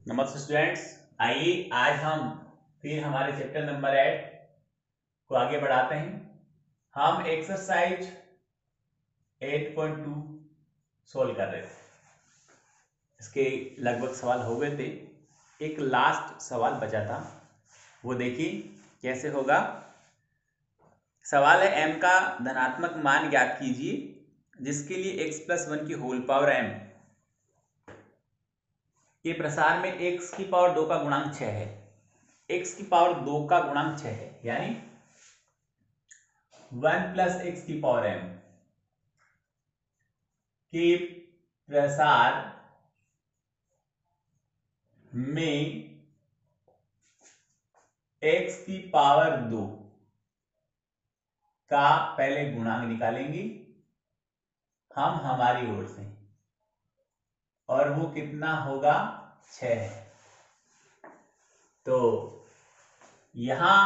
नमस्ते स्टूडेंट्स। आइए आज हम फिर हमारे चैप्टर नंबर 8 को आगे बढ़ाते हैं। हम एक्सरसाइज 8.2 सोल्व कर रहे थे। इसके लगभग सवाल हो गए थे। एक लास्ट सवाल बचा था, वो देखिए कैसे होगा। सवाल है m का धनात्मक मान ज्ञात कीजिए जिसके लिए x + 1 की होल पावर m के प्रसार में x की पावर 2 का गुणांक 6 है। x की पावर 2 का गुणांक 6 है, यानी 1 + x की पावर m के प्रसार में x की पावर 2 का पहले गुणांक निकालेंगे हम हमारी ओर से, और वो कितना होगा? 6 है। तो यहां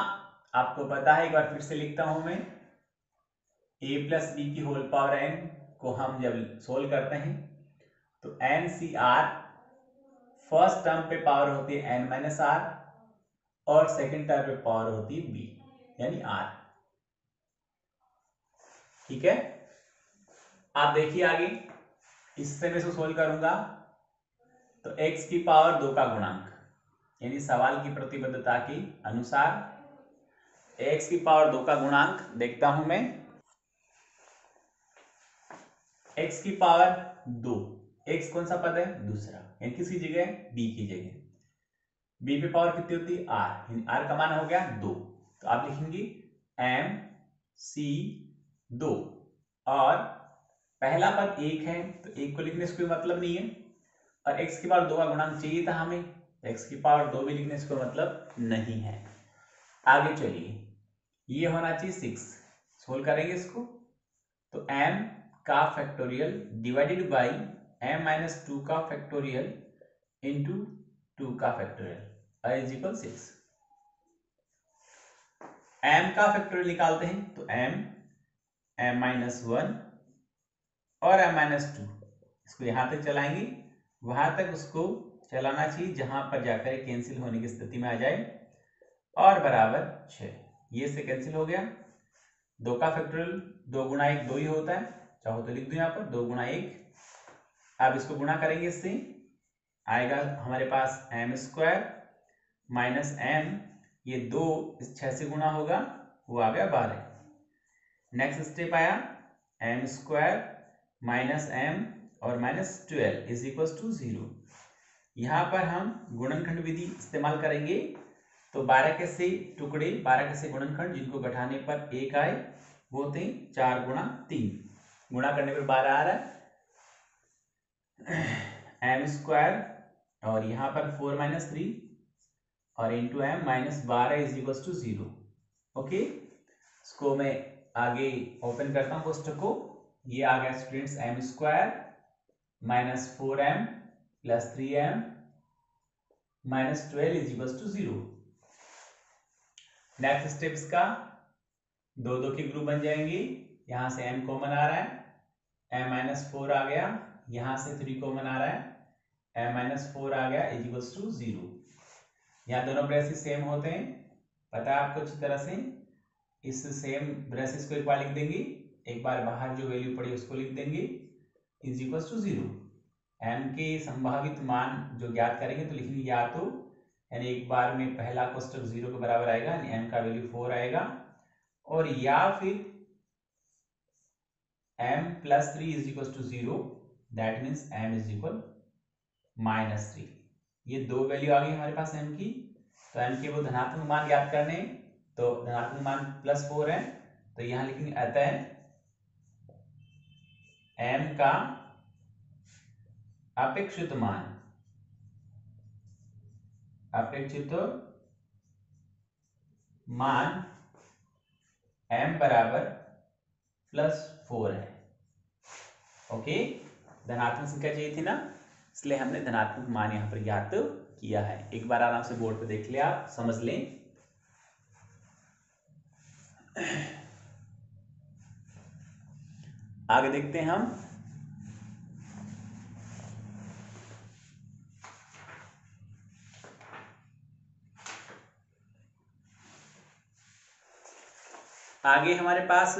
आपको पता है, एक बार फिर से लिखता हूं मैं। a + b की होल पावर n को हम जब सोल्व करते हैं तो NCR फर्स्ट टर्म पे पावर होती है n - r और सेकंड टर्म पे पावर होती है b, यानी r। ठीक है, आप देखिए आगे। इससे मैं इसको सोल्व करूंगा तो x की पावर 2 का गुणांक, यानी सवाल की प्रतिबद्धता के अनुसार x की पावर 2 का गुणांक देखता हूं मैं। x की पावर 2, x कौन सा पद है? दूसरा, यानी किसकी जगह? b की जगह। b पे पावर कितनी होती है? r, r का मान हो गया 2। तो आप लिखेंगे m c 2, और पहला पद 1 है तो 1 को लिखने से कोई मतलब नहीं है, और x की पावर 2 का गुणांक चाहिए था हमें, x की पावर 2 भी लिखने से कोई मतलब नहीं है। आगे चलिए, ये होना चाहिए 6। सोल्व करेंगे इसको तो m का फैक्टोरियल डिवाइडेड बाई m - 2 का फैक्टोरियल इंटू 2 का फैक्टोरियल इज इक्वल 6। m का फैक्टोरियल निकालते हैं तो m -1 और m - 2, इसको यहां तक चलाएंगे, वहां तक उसको चलाना चाहिए जहां पर जाकर कैंसिल होने की स्थिति में आ जाए, और बराबर 6। ये से कैंसिल हो गया। 2 का फैक्टोरियल 2 गुणा 1 2 ही होता है, चाहो तो लिख दो यहाँ पर 2 गुणा 1। अब इसको गुणा करेंगे, इससे आएगा हमारे पास m² माइनस m, ये 2 इस 6 से गुणा होगा, वो आ गया 12। नेक्स्ट स्टेप आया m² माइनस m और -12 इज इक्वल टू 0। यहां पर हम गुणनखंड विधि इस्तेमाल करेंगे, तो 12 के से टुकड़े, 12 के से गुणनखंड जिनको घटाने पर 1 आए वो थे 4 गुणा 3, गुणा करने पर 12 आ रहा है m² और यहां पर 4 - 3 और into m -12 is equal to 0। Okay, इसको मैं आगे ओपन करता हूं कोष्टक को। ये आ गया students m² minus 4m plus 3m -12 is equal to 0। Next steps का 2 2 के ग्रुप बन जाएंगे, यहां से m कॉमन आ रहा है, m - 4 आ गया, यहां से 3 कॉमन आ रहा है, m - 4 आ गया इज इक्वल टू 0। यहाँ दोनों ब्रेसेस सेम होते हैं, पता है आपको अच्छी तरह से। इस सेम ब्रेसेस को एक बार लिख देंगे, एक बार बाहर जो वैल्यू पड़ी उसको लिख देंगे, इज इक्वल टू 0। m के संभावित मान जो ज्ञात करेंगे तो लिखेंगे या तो, यानी एक बार में पहला कोष्टक 0 के बराबर आएगा, यानी m का वैल्यू 4 आएगा, और या फिर m + 3 is equal to 0, that means m is equal -3। ये दो वैल्यू आ गई हमारे पास m की। तो m के वो धनात्मक मान ज्ञात करने, तो धनात्मक मान +4 है, तो यहां लिखेंगे अतः m का अपेक्षित मान, अपेक्षित मान m बराबर +4 है। ओके, धनात्मक संख्या चाहिए थी ना, इसलिए हमने धनात्मक मान यहां पर ज्ञात किया है। एक बार आराम से बोर्ड पे देख लिया, आप समझ लें। आगे देखते हैं हम। आगे हमारे पास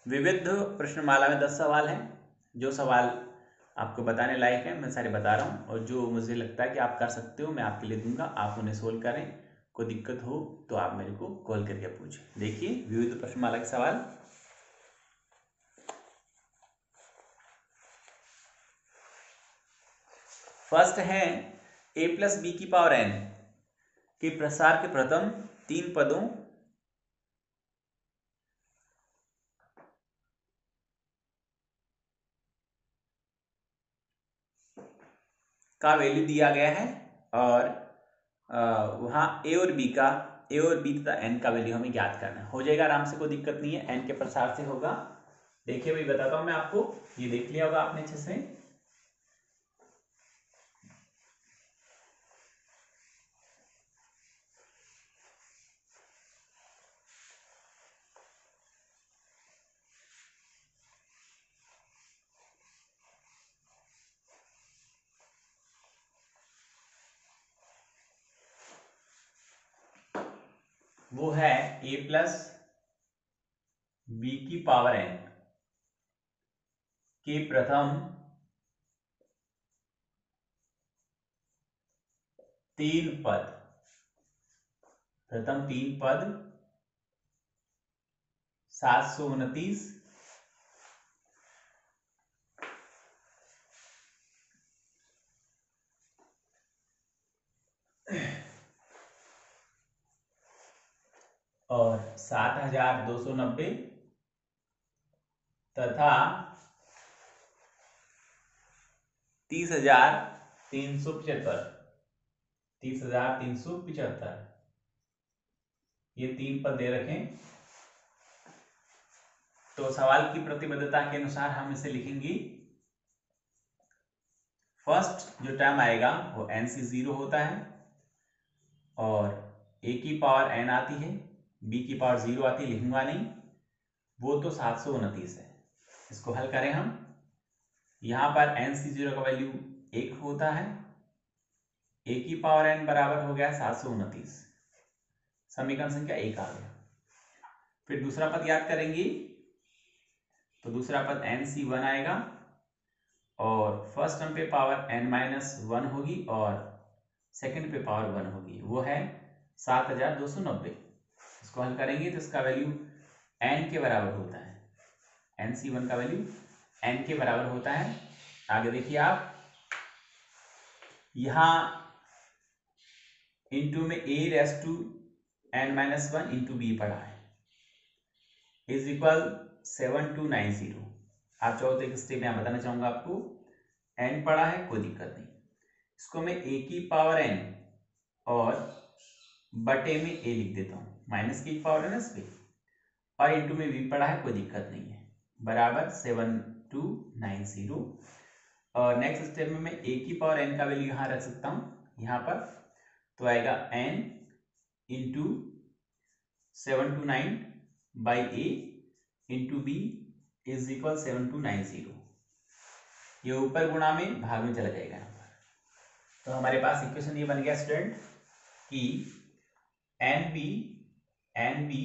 विविध प्रश्नमाला में 10 सवाल हैं। जो सवाल आपको बताने लायक है मैं सारे बता रहा हूँ, और जो मुझे लगता है कि आप कर सकते हो मैं आपके लिए दूंगा, आप उन्हें सोल्व करें। कोई दिक्कत हो तो आप मेरे को कॉल करके पूछें। देखिए विविध प्रश्नमाला के सवाल। फर्स्ट है a प्लस बी की पावर n के प्रसार के प्रथम 3 पदों का वैल्यू दिया गया है, और वहाँ a और b तथा n का वैल्यू हमें ज्ञात करना है। हो जाएगा आराम से, कोई दिक्कत नहीं है, n के प्रसार से होगा। देखिए भाई बताता हूँ मैं आपको, ये देख लिया होगा आपने अच्छे से। वो है a प्लस बी की पावर n के प्रथम 3 पद, 729 और 7290 तथा 30,375 ये 3 पद दे रखें। तो सवाल की प्रतिबद्धता के अनुसार हम इसे लिखेंगे। फर्स्ट जो टर्म आएगा वो n से 0 होता है, और a की पावर n आती है, b की पावर 0 आती है, लिखूंगा नहीं, वो तो 729 है। इसको हल करें हम। यहां पर n से 0 का वैल्यू 1 होता है, a की पावर n बराबर हो गया 729, समीकरण संख्या 1 आ गया। फिर दूसरा पद याद करेंगे, तो दूसरा पद nc1 आएगा, और फर्स्ट टर्म पे पावर n-1 होगी और सेकंड पे पावर 1 होगी, वो है 7290। इसको हल करेंगे तो इसका वैल्यू n के बराबर होता है, nc1 का वैल्यू n के बराबर होता है। आगे देखिए आप, यहां इंटू में a⁻n-1 इंटू b पड़ा है, इज इक्वल 7290। आप चाहो तो एक स्टेप यहां बताना चाहूंगा आपको, n पड़ा है कोई दिक्कत नहीं, इसको मैं a की पावर n और बटे में a लिख देता हूं, माइनस की पावर n इस पे, और इंटू में v पड़ा है कोई दिक्कत नहीं है, बराबर 7290। और नेक्स्ट स्टेप में मैं a की पावर n का वैल्यू यहां रख सकता हूं, यहां पर, तो आएगा n into 729 by a into b is equal 7290। ये ऊपर गुणा में भाग में चला जाएगा यहाँ पर। तो हमारे पास इक्वेशन ये बन गया स्टूडेंट कि n b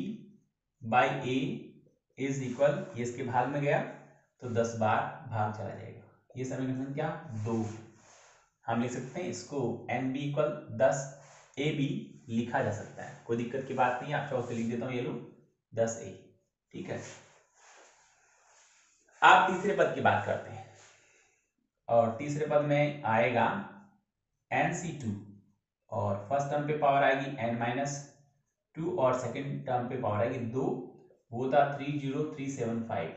by a is equal, ये इसके भाग में गया तो 10 बार भाग चला जाएगा। ये समीकरण संख्या 2 हम लिख सकते हैं। इसको n b equal 10 a b लिखा जा सकता है, कोई दिक्कत की बात नहीं है। आप चाहो तो लिख देता हूँ ये लो 10 ए, ठीक है। आप तीसरे पद की बात करते हैं, और तीसरे पद में आएगा nc2, और फर्स्ट टर्म पे पावर आएगी n-2 और सेकंड टर्म पे पावर आएगी 2, वो था 30375।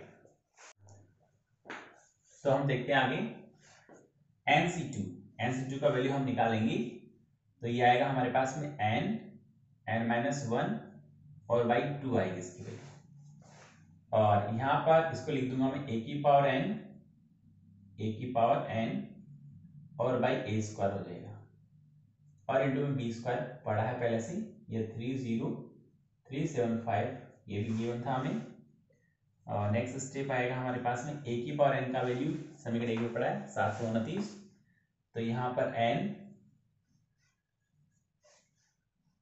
तो हम देखते हैं आगे nc2 का वैल्यू हम निकालेंगे, तो ये आएगा हमारे पास में n-1 और बाई 2 आएगी इसकी वैल्यू, और यहां पर इसको लिख दूंगा मैं a की पावर n और बाई a स्क्वायर हो जाएगा, और इंटू में b स्क्वायर पढ़ा है पहले से, ये 30375 ये भी गिवन था हमें। और नेक्स्ट स्टेप आएगा हमारे पास में a की पावर n का वैल्यू समीकरण 1 में पड़ा है 729, तो यहाँ पर n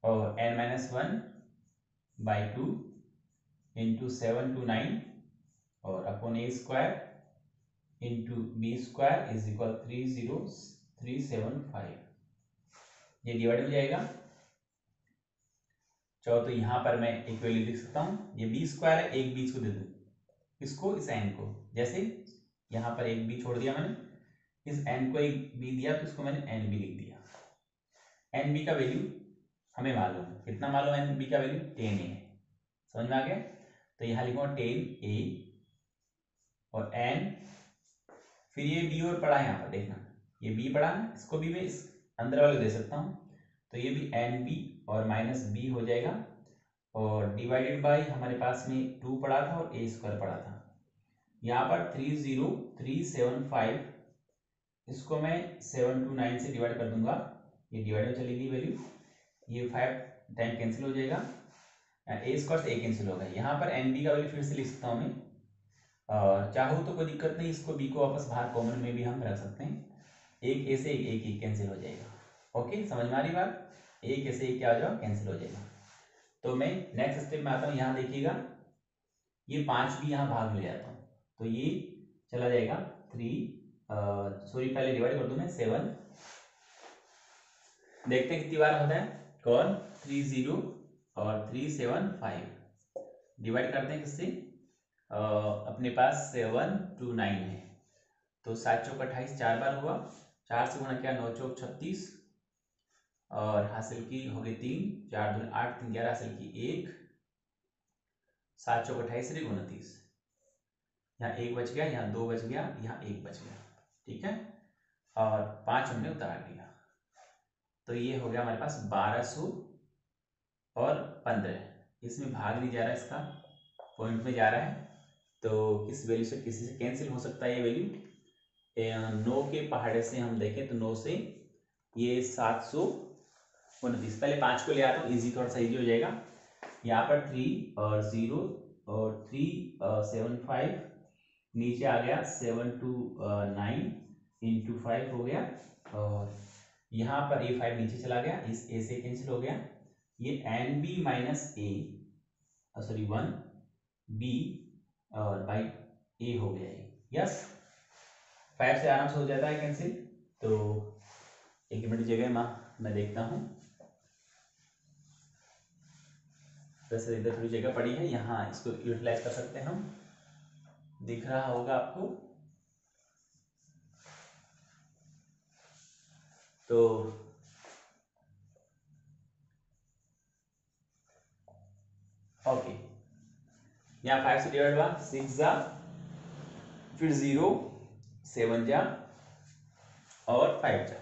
और n-1 बाई 2 इंटू 7 to 9 और upon a square into b square is equal 30375। ये डिवाइड हो जाएगा। चाहो तो यहां पर मैं एक वैल्यू लिख सकता हूं, ये बी स्क्वायर है, एक बीच को दे दूं इसको, इस एन को, जैसे यहां पर एक बी छोड़ दिया मैंने, इस एन को एक बी दिया तो इसको मैंने एन बी लिख दिया। एन बी का वैल्यू हमें मालूम है, कितना मालूम है एन बी का वैल्यू, 10 है। समझ में आ गया? तो यहां लिखूंगा 10 ए और एन, फिर ये बी और पड़ा है, यहाँ पर देखना ये बी पड़ा है, इसको भी मैं इस अंदर वाले दे सकता हूँ, तो ये भी एन बी और माइनस बी हो जाएगा, और डिवाइडेड बाय हमारे पास में 2 पड़ा था और ए स्क्वायर पड़ा था। यहाँ पर 30375, इसको मैं 7 to 9 से डिवाइड कर दूंगा, ये डिवाइड में चलेगी वैल्यू, ये 5 टाइम कैंसिल हो जाएगा, ए स्क्वायर से ए कैंसिल होगा। यहाँ पर एन बी का वैल्यू फिर से लिख सकता हूँ मैं, और चाहो तो कोई दिक्कत नहीं, इसको बी को वापस बाहर कॉमन में भी हम रख सकते हैं, एक ए से एक ही कैंसिल हो जाएगा। ओके, समझ में आ रही बात? एक ए से एक क्या हो जाएगा, कैंसिल हो जाएगा। तो मैं नेक्स्ट स्टेप में आता हूँ, यहाँ देखिएगा ये 5 भी यहाँ भाग ले जाता हूँ, तो ये चला जाएगा 3, सॉरी पहले डिवाइड कर दूं मैं 7, देखते हैं कितनी बार होता है, कौन 30 और 375 डिवाइड करते हैं किससे, अपने पास 7 to 9 है, तो 7 चौक 28 4 बार हुआ, 4 से गुणा किया 9 चौक 36, और हासिल की हो गई 3, 4 दूनी 8, 3 11, हासिल की 1, 7 चौक 28 से 29, यहाँ 1 बच गया, यहाँ 2 बच गया, यहाँ 1 बच गया, ठीक है, और 5 हमने उतार दिया, तो ये हो गया हमारे पास 1200 और 15, इसमें भाग नहीं जा रहा है, इसका पॉइंट में जा रहा है, तो किस वैल्यू से किसी से कैंसिल हो सकता है ये वैल्यू, 9 के पहाड़े से हम देखें तो 9 से ये 729, पहले 5 को ले आता हूँ, इजी थोड़ा सा इजी हो जाएगा, यहाँ पर 3 और 0 और 375, नीचे आ गया 7 to 9 इंटू 5 हो गया, और यहाँ पर ए 5 नीचे चला गया, इस ए से कैंसिल हो गया, ये एन बी माइनस ए, सॉरी 1 बी और बाई ए हो गया ये, यस 5 से आराम से हो जाता है कैंसिल। तो एक मिनट जगह मैं देखता हूँ, वैसे इधर थोड़ी जगह पड़ी है, यहाँ इसको यूटिलाइज कर सकते हैं हम, दिख रहा होगा आपको, तो ओके, यहाँ 5 से डिवाइड हुआ, 6 जा, फिर 0, 7 जा और 5 जा,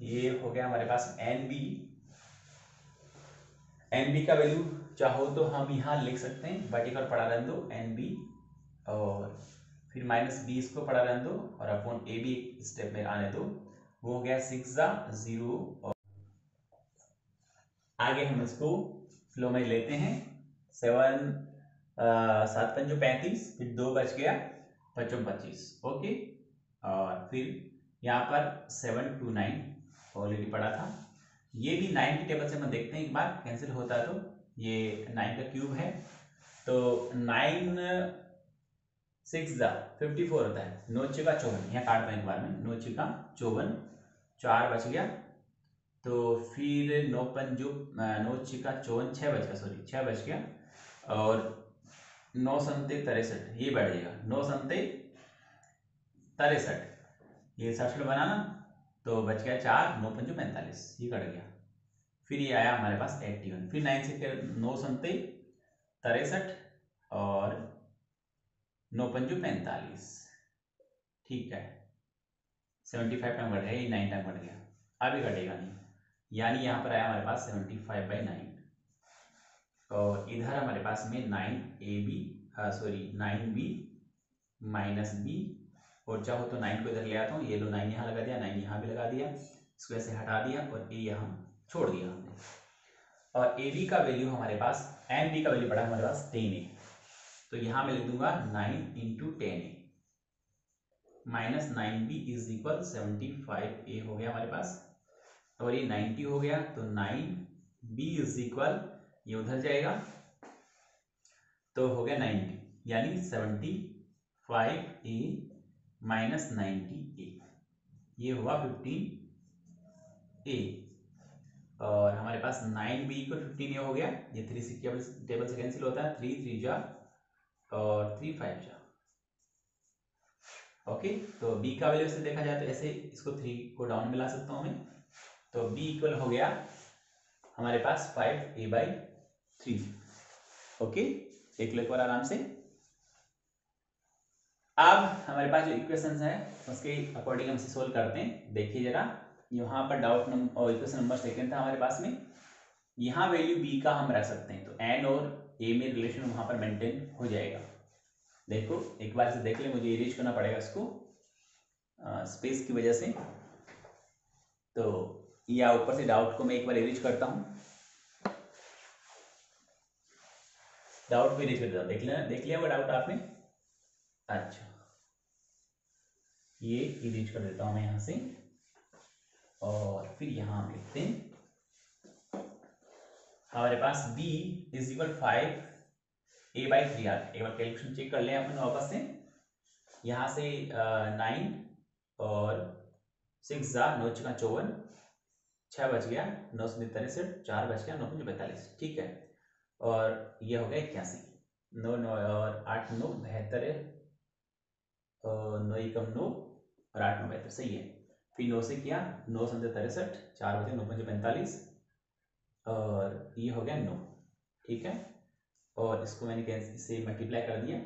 ये हो गया हमारे पास एन बी। एन बी का वैल्यू चाहो तो हम यहाँ लिख सकते हैं, बट एक और पढ़ा रहने दो एन बी, और फिर माइनस बी इसको पढ़ा रहने दो, और अपॉन ए बी स्टेप में आने दो, वो हो गया 6 जा 0, और आगे हम इसको फ्लो में लेते हैं, 7 7 पंजो 35, फिर 2 बच गया, 5 25, ओके, और फिर यहाँ पर 7 to 9 ऑलरेडी पड़ा था, ये भी 9 की टेबल से हम देखते हैं एक बार, कैंसिल होता है तो ये 9 का क्यूब है, तो 9 6 जा 54 होता है, 9 छिका 54, यहाँ काटते हैं एक बार में, 9 छिका 54, 4 बच गया, तो फिर 9 पंजो 9 छिका 54, 6 बच गया, सॉरी 6 बच गया, और 9 संते 63, ये बढ़ जाएगा 9 संते 63, ये 67 बनाना, तो बच गया 4, 9 पंजो 45, ये कट गया, फिर ये आया हमारे पास 81, फिर 9 से 9 संते 63 और 9 पंजो 45, ठीक है, 75 टाइम बढ़ गया, ये 9 टाइम बढ़ गया, अभी घटेगा नहीं, यानी यहाँ पर आया हमारे पास 75/9, और इधर हमारे पास में 9ab, sorry 9b minus B, और चाहो तो 9 को इधर ले आता हूँ, ये लो 9 यहाँ लगा दिया, 9 यहाँ भी लगा दिया, इसको ऐसे हटा दिया और ए यहाँ छोड़ दिया हमने, और ए बी का वैल्यू हमारे पास, एन बी का वैल्यू पड़ा हमारे पास 10 है, तो यहाँ मैं लिख दूंगा 9 into 10 minus 9b is equal 75a हो गया हमारे पास, और ये 90 हो गया, तो 9b इज इक्वल, ये उधर जाएगा, तो हो गया 90, यानी 75A माइनस 90A, ये हुआ 15A। और हमारे पास 9B को 15A हो गया, ये 3 से टेबल से कैंसिल होता है, 3 3 जा और 3 5 जा। ओके, तो B का वैल्यू से देखा जाए तो ऐसे इसको 3 को डाउन में ला सकता हूं मैं, तो B इक्वल हो गया हमारे पास 5A/3। ओके, देख लो एक बार आराम से। अब हमारे पास जो इक्वेशंस है उसके अकॉर्डिंग हम इसे सोल्व करते हैं। देखिए जरा, यहाँ पर डाउट नंबर और इक्वेशन नंबर सेकंड था हमारे पास में, यहाँ वैल्यू B का हम रख सकते हैं, तो N और A में रिलेशन वहां पर मेंटेन हो जाएगा। देखो एक बार से देख ले, मुझे इरेज करना पड़ेगा इसको स्पेस की वजह से, तो या ऊपर से डाउट को मैं एक बार इरेज करता हूं, डाउट को इरेज करता हूं। देख लिया वो डाउट आपने? अच्छा, ये इरेज कर देता हूं मैं यहां से, और फिर यहां हम लिखते हैं हमारे पास B इज इक्वल 5A/3 आ गया। एक बार कैलकुलेशन चेक कर लें अपन वापस से, यहाँ से 9 और 6 जा 9 × 54, 6 बच गया, 9 × 63, 4 बच गया, 9 × 45, ठीक है। और ये हो गया 81, 9 9 और 8 9 72, 9 एकम 9 और 8 9 72, सही है। फिर 9 से किया, 9 × 63, 4 बचे, 9 × 45, और ये हो गया 9, ठीक है। और इसको मैंने इससे मल्टीप्लाई कर दिया,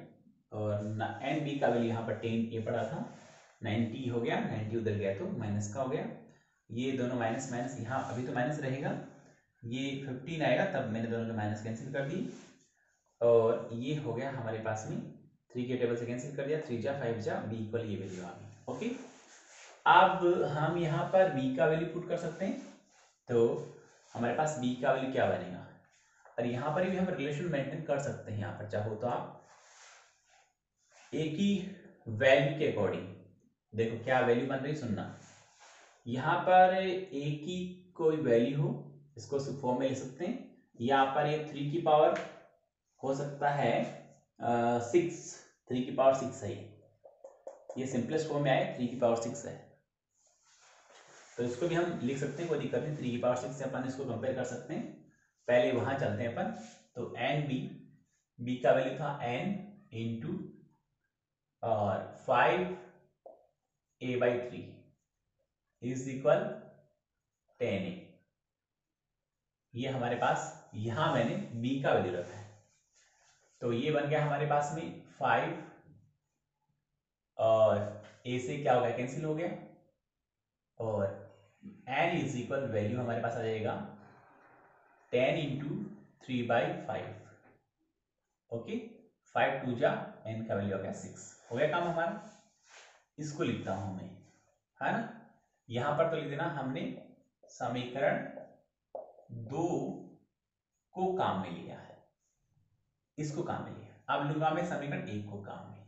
और NB का वैल्यू यहाँ पर 10A पड़ा था, 90 हो गया, 90 उधर गया तो माइनस का हो गया, ये दोनों माइनस माइनस, यहाँ अभी तो माइनस रहेगा, ये 15 आएगा, तब मैंने दोनों के माइनस कैंसिल कर दी, और ये हो गया हमारे पास में 3 के टेबल से कैंसिल कर दिया, 3 जा 5 जा, B इक्वल ये वैल्यू आ गई। ओके, अब हम यहाँ पर B का वैल्यू पुट कर सकते हैं, तो हमारे पास B का वैल्यू क्या बनेगा, और यहाँ पर भी हम रिलेशन मेंटेन कर सकते हैं। यहाँ पर चाहो तो आप एक ही वैल्यू के अकॉर्डिंग, देखो क्या वैल्यू बन रही, सुनना, यहाँ पर एक ही कोई वैल्यू हो, इसको फॉर्म में ले सकते हैं, यहाँ पर ये 3 की पावर हो सकता है 6, 3 की पावर 6 है, ये सिंपलेस्ट फॉर्म में आए 3 की पावर 6 है, तो इसको भी हम लिख सकते हैं, कोई दिक्कत नहीं, 3 की पावर 6 से अपन इसको कंपेयर कर सकते हैं। पहले वहां चलते हैं अपन, तो B का वैल्यू था N इंटू और 5A/3 इज इक्वल 10A। ये हमारे पास, यहां मैंने B का वैल्यू रखा है, तो ये बन गया हमारे पास में 5, और A से क्या हो गया, कैंसिल हो गया, और N इज इक्वल वैल्यू हमारे पास आ जाएगा 10 इंटू 3/5। ओके, 5 2 जा, N का वैल्यू आ गया 6, हो गया काम हमारा। इसको लिखता हूं मैं, है ना, यहां पर तो लिख देना हमने समीकरण 2 को काम में लिया है, इसको काम में लिया। अब लूंगा मैं समीकरण 1 को काम में,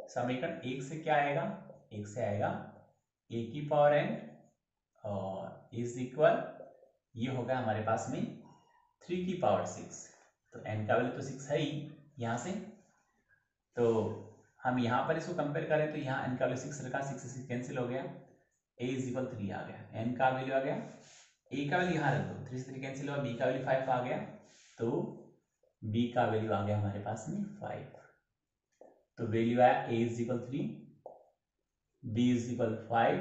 समीकरण 1 से क्या आएगा, 1 से आएगा A की पावर N और इज इक्वल, ये होगा हमारे पास में 3 की पावर 6, तो N का वैल्यू तो 6 है ही यहां से, तो हम यहाँ पर इसको कंपेयर करें तो यहाँ N का वैल्यू 6 रखा, 6 से कैंसिल हो गया, A इज इक्वल 3 आ गया, N का वैल्यू आ गया, A का वैल्यू यहाँ रख दो, 3 से 3 कैंसिल हुआ, B का वैल्यू 5 आ गया, तो B का वैल्यू आ गया हमारे पास में 5, तो वैल्यू आया A is equal 3, B is equal 5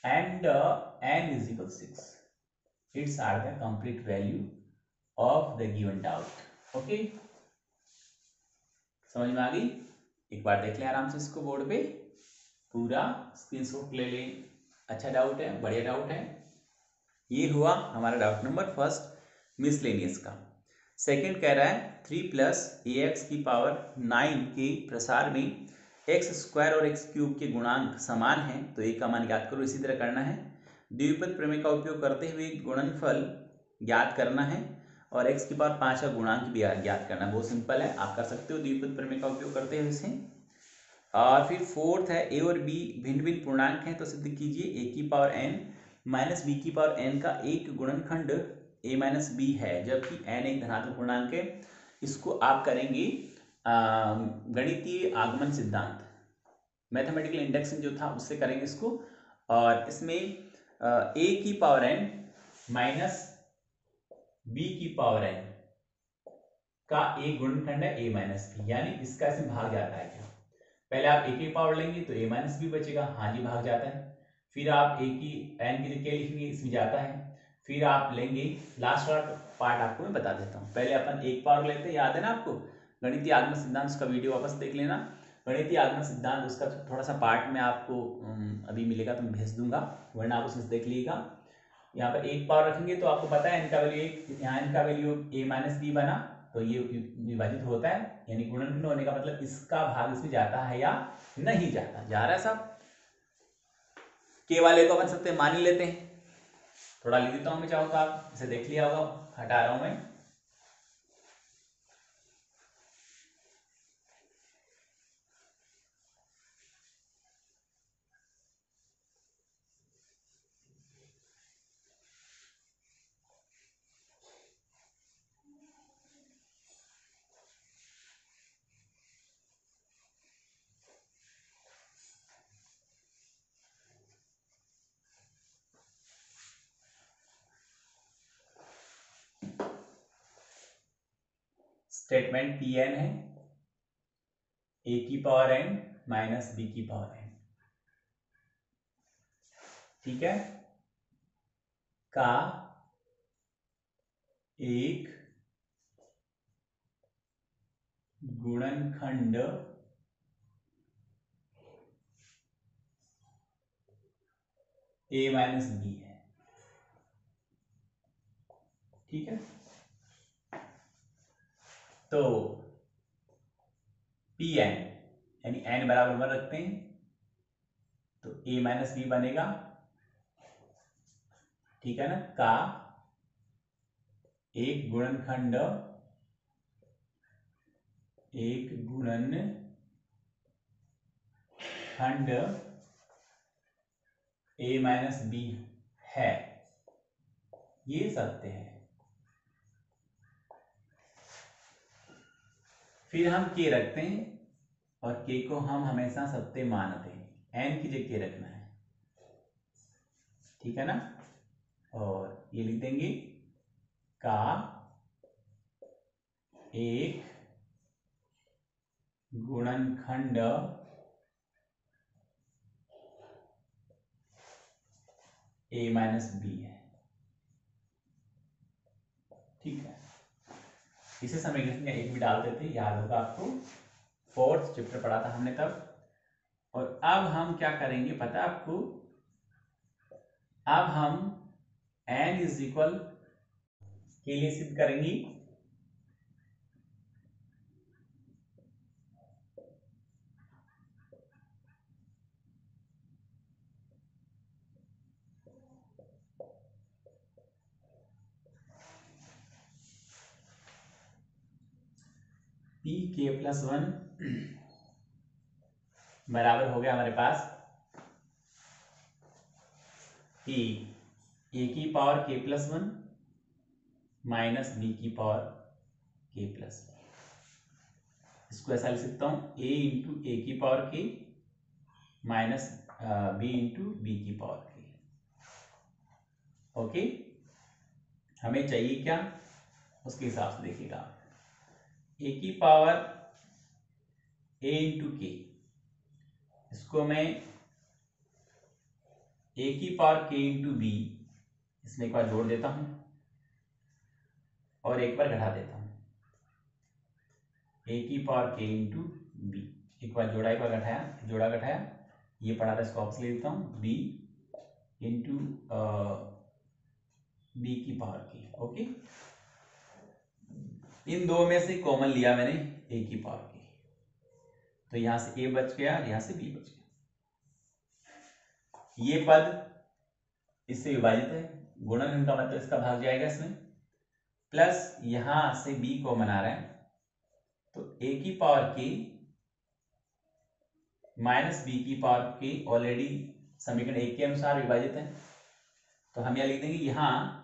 and N is equal 6। It's are the complete value of the given doubt. Okay, समझ में आ गई? एक बार देख लें आराम से इसको बोर्ड पे, पूरा स्क्रीनशॉट ले लें। अच्छा डाउट है, बढ़िया डाउट है। ये हुआ हमारा डाउट नंबर फर्स्ट, मिसलेनियस का। सेकंड कह रहा है 3 + ax की पावर 9 के प्रसार में x² और x³ के गुणांक समान हैं, तो a का मान ज्ञात करो। इसी तरह करना है, द्विपद प्रमेय का उपयोग करते हुए गुणनफल ज्ञात करना है, और x की पावर 5 का गुणांक भी ज्ञात करना है। बहुत सिंपल है, आप कर सकते हो द्विपद प्रमेय का उपयोग करते हुए इसे। और फिर फोर्थ है a और b भिन्न भिन्न पूर्णांक हैं, तो सिद्ध कीजिए a की पावर n माइनस b की पावर n का एक गुणनखंड a - b है, जबकि n एक धनात्मक पूर्णांक है। इसको आप करेंगे गणितीय आगमन सिद्धांत, मैथमेटिकल इंडक्शन जो था उससे करेंगे इसको। और इसमें a की पावर n माइनस b की पावर n का एक गुणनखंड है a माइनस बी, यानी इसका इसमें भाग जाता है क्या? पहले आप a की पावर लेंगे तो a माइनस बी बचेगा, हाँ जी भाग जाता है। फिर आप a की n की जगह लिखेंगे, इसमें जाता है। फिर आप लेंगे लास्ट वाला पार्ट, आपको मैं बता देता हूँ। पहले अपन एक पावर लेते हैं, याद है ना आपको, गणितीय आगमन सिद्धांत, उसका वीडियो वापस देख लेना। गणितीय आगमन सिद्धांत उसका थोड़ा सा पार्ट में आपको अभी मिलेगा तो मैं भेज दूंगा, वरना आप उसमें देख लीजिएगा। यहाँ पर एक पावर रखेंगे तो आपको पता है n का वैल्यू एक, यहाँ n का वैल्यू a माइनस बी बना, तो ये विभाजित होता है, यानी गुणनखंड होने का मतलब इसका भाग इसमें जाता है या नहीं जाता? जा रहा है सब। के वाले को अपन सत्य मान ही लेते हैं, थोड़ा लिख देता हूं मैं, चाहो तो आप इसे देख लिया होगा, हटा रहा हूं मैं। स्टेटमेंट पी एन है, ए की पावर n माइनस बी की पावर n, ठीक है, का एक गुणनखंड a माइनस बी है, ठीक है। तो पी एन यानी n बराबर 1 रखते हैं तो a माइनस बी बनेगा, ठीक है ना, का एक गुणनखंड a माइनस बी है, ये सत्य है। फिर हम के रखते हैं और के को हम हमेशा सत्य मानते हैं, एन की जगह रखना है, ठीक है ना। और ये लिख देंगे का एक गुणनखंड a माइनस बी है, ठीक है। इसे समीकरण का एक भी डालते थे, याद होगा आपको, 4th चैप्टर पढ़ा था हमने तब। और अब हम क्या करेंगे पता है आपको, अब हम n इज इक्वल के लिए सिद्ध करेंगे पी के प्लस 1 बराबर हो गया हमारे पास कि ए की पावर के प्लस 1 माइनस बी की पावर के प्लस 1। इसको ऐसा लिख सकता हूं, a इंटू ए की पावर के माइनस बी इंटू बी की पावर के। ओके, हमें चाहिए क्या उसके हिसाब से देखिएगा, ए की पावर a इंटू के, इसको मैं ए की पावर के इंटू बी, इसमें एक बार जोड़ देता हूं और एक बार घटा देता हूं, ए की पावर के इंटू बी, एक बार जोड़ा एक बार घटाया, जोड़ा घटाया, ये पढ़ा था इसको वापस ले लेता हूं, बी इंटू बी की पावर की। ओके, इन दो में से कॉमन लिया मैंने ए की पावर की, तो यहां से ए बच गया, यहां से बी बच गया, ये पद इससे विभाजित है, गुणनखंड का मतलब इसका भाग जाएगा इसमें, प्लस यहां से बी कॉमन आ रहा है, तो ए की पावर की माइनस बी की पावर की ऑलरेडी समीकरण एक के अनुसार विभाजित है, तो हम यह लिख देंगे यहां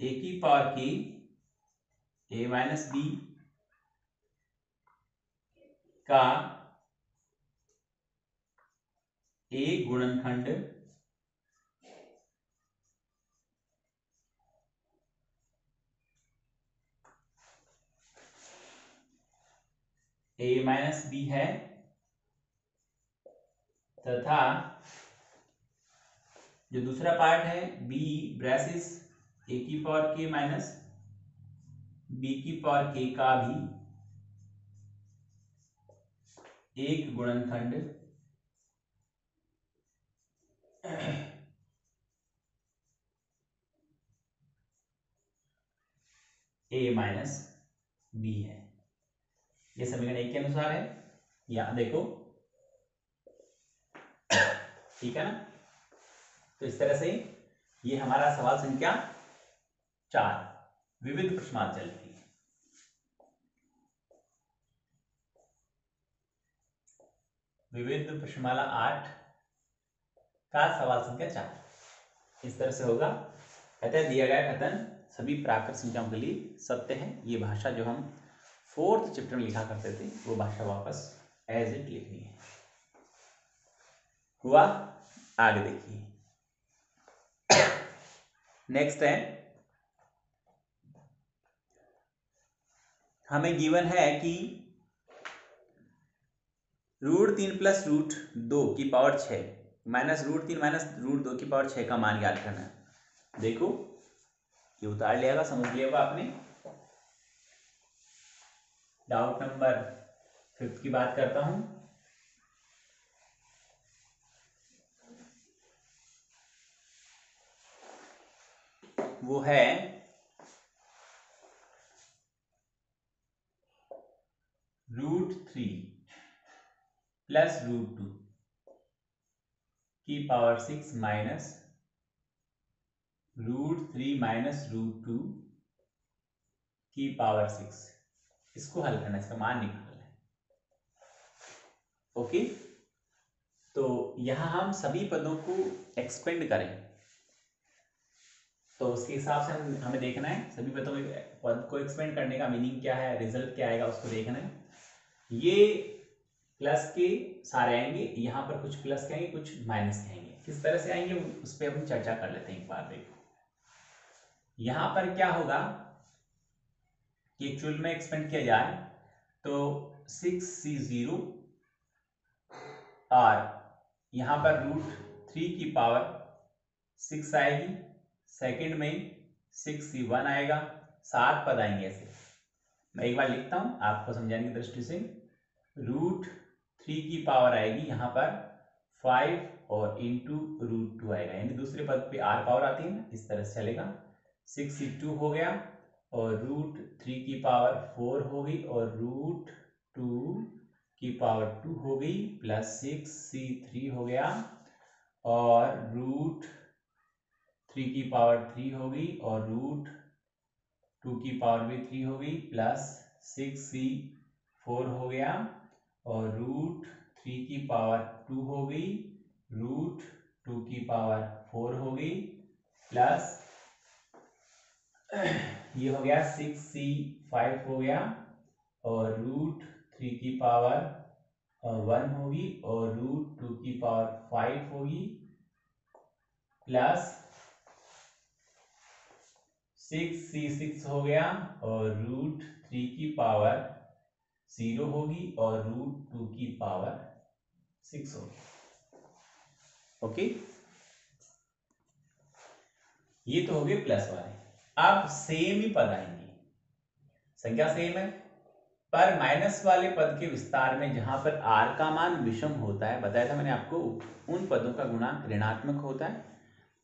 ए की पावर के ए माइनस बी का ए गुणनखंड ए माइनस बी है तथा जो दूसरा पार्ट है बी ब्रेसिस ए की पावर के माइनस बी की पावर के का भी एक गुणनखंड ए माइनस बी है। ये समीकरण 1 के अनुसार है, यहां देखो, ठीक है ना। तो इस तरह से ये हमारा सवाल संख्या 4 विविध प्रश्नार्थ चल रही है। विविध प्रश्नमाला 8 का सवाल संख्या 4 इस तरह से होगा। अतः दिया गया कथन सभी प्राकृत संख्याओं के लिए सत्य है। ये भाषा जो हम 4th चैप्टर में लिखा करते थे वो भाषा वापस एज इट लिखनी है। हुआ? आगे देखिए, नेक्स्ट है, हमें गिवन है कि √3 प्लस √2 की पावर 6 माइनस √3 माइनस √2 की पावर 6 का मान ज्ञात करना है। देखो ये उतार लिया, समझ लिया आपने। डाउट नंबर 5 की बात करता हूं। वो है √3 प्लस √2 की पावर 6 माइनस √3 माइनस √2 की पावर 6। इसको हल करना, इसका मान निकालना है। ओके, तो यहां हम सभी पदों को एक्सपेंड करें तो उसके हिसाब से हमें देखना है सभी पदों में पद को एक्सपेंड करने का मीनिंग क्या है, रिजल्ट क्या आएगा उसको देखना है। ये प्लस के सारे आएंगे, यहाँ पर कुछ प्लस के आएंगे कुछ माइनस के आएंगे। किस तरह से आएंगे उस पर हम चर्चा कर लेते हैं एक बार। देखो यहाँ पर क्या होगा कि एक्चुअल में एक्सपेंड किया जाए तो 6c0 और यहाँ पर √3 की पावर 6 आएगी, सेकंड में 6c1 आएगा, 7 पद आएंगे ऐसे। मैं एक बार लिखता हूं आपको समझाने की दृष्टि से। √3 की पावर आएगी यहाँ पर 5 और इंटू √2 आएगा, यानी दूसरे पद पे r पावर आती है ना, इस तरह से चलेगा। 6c2 हो गया और √3 की पावर 4 हो गई और √2 की पावर 2 हो गई प्लस 6c3 हो गया और √3 की पावर 3 हो गई और √2 की पावर भी 3 हो गई प्लस 6c4 हो गया और √3 की पावर 2 हो गई, √2 की पावर 4 हो गई प्लस ये हो गया 6c5 हो गया और √3 की पावर 1 होगी और √2 की पावर 5 होगी प्लस 6c6 हो गया और √3 की पावर 0 होगी और √2 की पावर 6 होगी। ओके, ये तो हो गए प्लस वाले। अब सेम ही पद आएंगे, संख्या सेम है पर माइनस वाले पद के विस्तार में जहां पर r का मान विषम होता है, बताया था मैंने आपको, उन पदों का गुणांक ऋणात्मक होता है।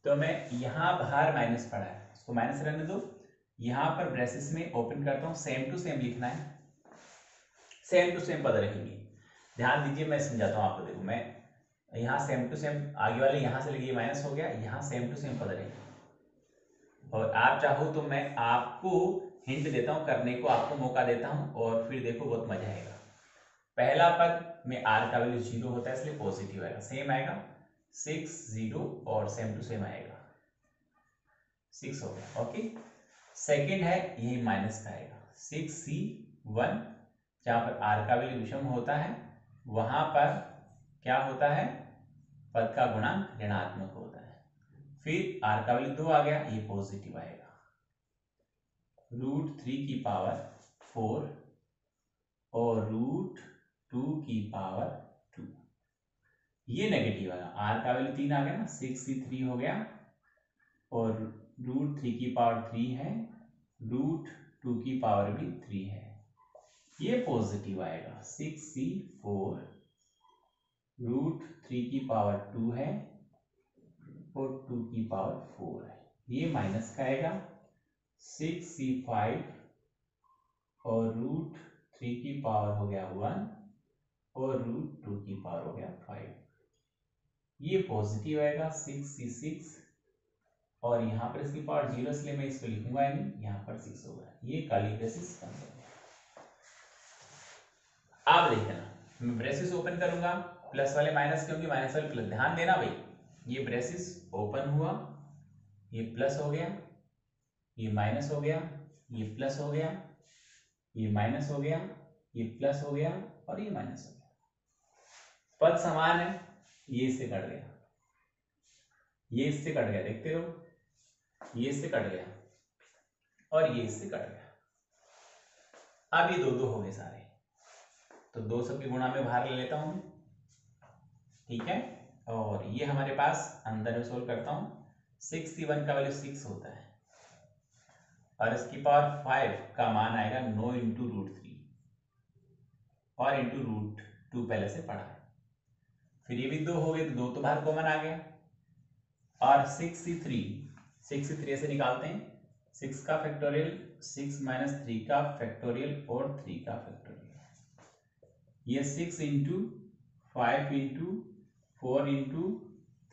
तो मैं यहां बाहर माइनस पड़ा है, उसको माइनस रहने दो। यहां पर ब्रेसेस में ओपन करता हूं, सेम टू सेम लिखना है, सेम टू सेम पद रहेंगे। ध्यान दीजिए, मैं समझाता हूं आपको। देखो मैं यहाँ सेम टू सेम, आगे वाले यहां से लगे माइनस हो गया, यहाँ सेम टू सेम पद रहेंगे। और आप चाहो तो मैं आपको हिंट देता हूं, करने को आपको मौका देता हूं और फिर देखो बहुत मजा आएगा। पहला पद में r का वैल्यू 0 होता है इसलिए पॉजिटिव आएगा, सेम आएगा 6 0 और सेम टू सेम आएगा 6 हो गया। ओके, सेकेंड है यही माइनस का आएगा 6C1, जहां पर आर का वैल्यू विषम होता है वहां पर क्या होता है, पद का गुणांक ऋणात्मक होता है। फिर आर का वैल्यू 2 आ गया, ये पॉजिटिव आएगा। √3 की पावर 4 और √2 की पावर 2, ये नेगेटिव आएगा। आर का वैल्यू 3 आ गया ना, 6C3 हो गया और √3 की पावर 3 है, √2 की पावर भी 3 है, ये पॉजिटिव आएगा। 6C4 √3 की पावर 2 है और 2 की पावर 4 है, ये माइनस का आएगा। 6C5 और √3 की पावर हो गया 1 और √2 की पावर हो गया 5, ये पॉजिटिव आएगा। 6C6 और यहाँ पर इसकी पावर 0 इसलिए मैं इसको लिखूंगा नहीं, यहाँ पर 6 होगा, ये कर्ली ब्रेसेस बंद हो गया। आप देखना, मैं ब्रेसेस ओपन करूंगा, प्लस वाले माइनस क्योंकि माइनस वाले प्लस, ध्यान देना भाई, ये ब्रेसेस ओपन हुआ, ये प्लस हो गया, ये माइनस हो गया, ये प्लस हो गया, ये माइनस हो गया, ये प्लस हो गया और ये माइनस हो गया। पद समान है, ये इससे कट गया, ये इससे कट गया, देखते रहो, ये इससे कट गया और ये इससे कट गया। अब ये 2 हो गए सारे, तो 2 सबके गुणा में बाहर ले लेता हूं, ठीक है। और ये हमारे पास अंदर में सोल्व करता हूं। 6C1 का वैल्यू 6 होता है और इसकी पावर 5 का मान आएगा 9 इंटू √3 और इंटू √2 पहले से पढ़ा है। फिर ये भी 2 हो गए, तो 2 तो बाहर कॉमन आ गया और 6C3 ऐसे निकालते हैं, 6 का फैक्टोरियल 6 माइनस 3 का फैक्टोरियल और 3 का फैक्टोरियल, ये 6 into 5 into 4 into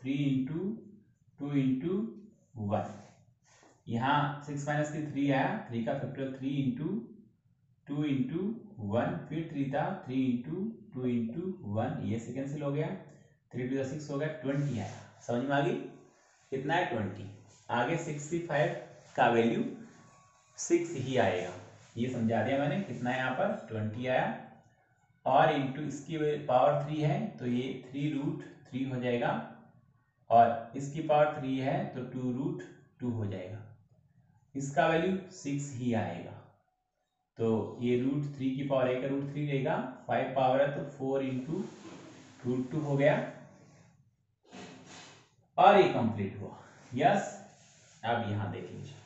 3 into 2 into 1, यहाँ 6 माइनस 3 आया, 3 का फैक्टोरियल 3 इंटू 2 इंटू 1, फिर 3 था 3 इंटू 2 इंटू 1, ये से कैंसिल हो गया, 3 टू 6 हो गया, 20 आया। समझ में आ गई, कितना है 20। आगे 65 का वैल्यू 6 ही आएगा, ये समझा दिया मैंने, कितना है यहाँ पर 20 आया और इंटू इसकी पावर 3 है तो ये 3√3 हो जाएगा और इसकी पावर 3 है तो 2√2 हो जाएगा, इसका वैल्यू 6 ही आएगा। तो ये √3 की पावर 1 √3 रहेगा, 5 पावर है तो 4 इंटू √2 हो गया और ये कंप्लीट हुआ। यस, अब यहां देख लीजिए,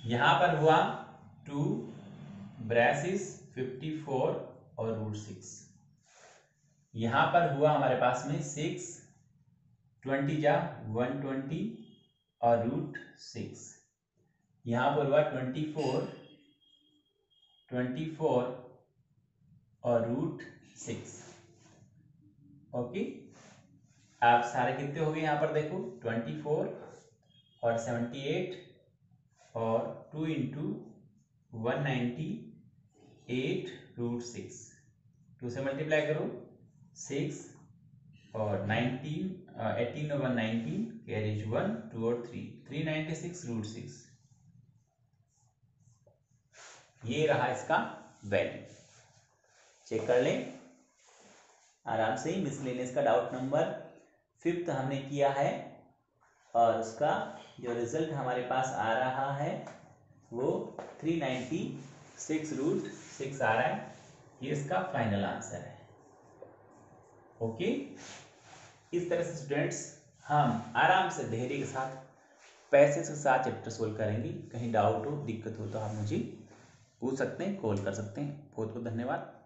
यहां पर हुआ 2 ब्रेसिस 54 और √6, यहां पर हुआ हमारे पास में 6 20 जा 120 और √6, यहां पर हुआ 24 और √6। ओके, आप सारे कितने हो गए यहाँ पर देखो, 24 और 78 और 2 इंटू 198 √6, 2 से मल्टीप्लाई करो, 6 और 19 18 और 119 कैरीज 1 2 और 3 396 √6, ये रहा इसका वैल्यू। चेक कर लें आराम से, मिसलेनियस का डाउट नंबर 5th हमने किया है और उसका जो रिजल्ट हमारे पास आ रहा है वो 396 √6 आ रहा है, ये इसका फाइनल आंसर है। ओके, इस तरह से स्टूडेंट्स हम आराम से धैर्य के साथ पैसे के साथ चैप्टर सोल्व करेंगे। कहीं डाउट हो, दिक्कत हो तो आप मुझे पूछ सकते हैं, कॉल कर सकते हैं। बहुत बहुत धन्यवाद।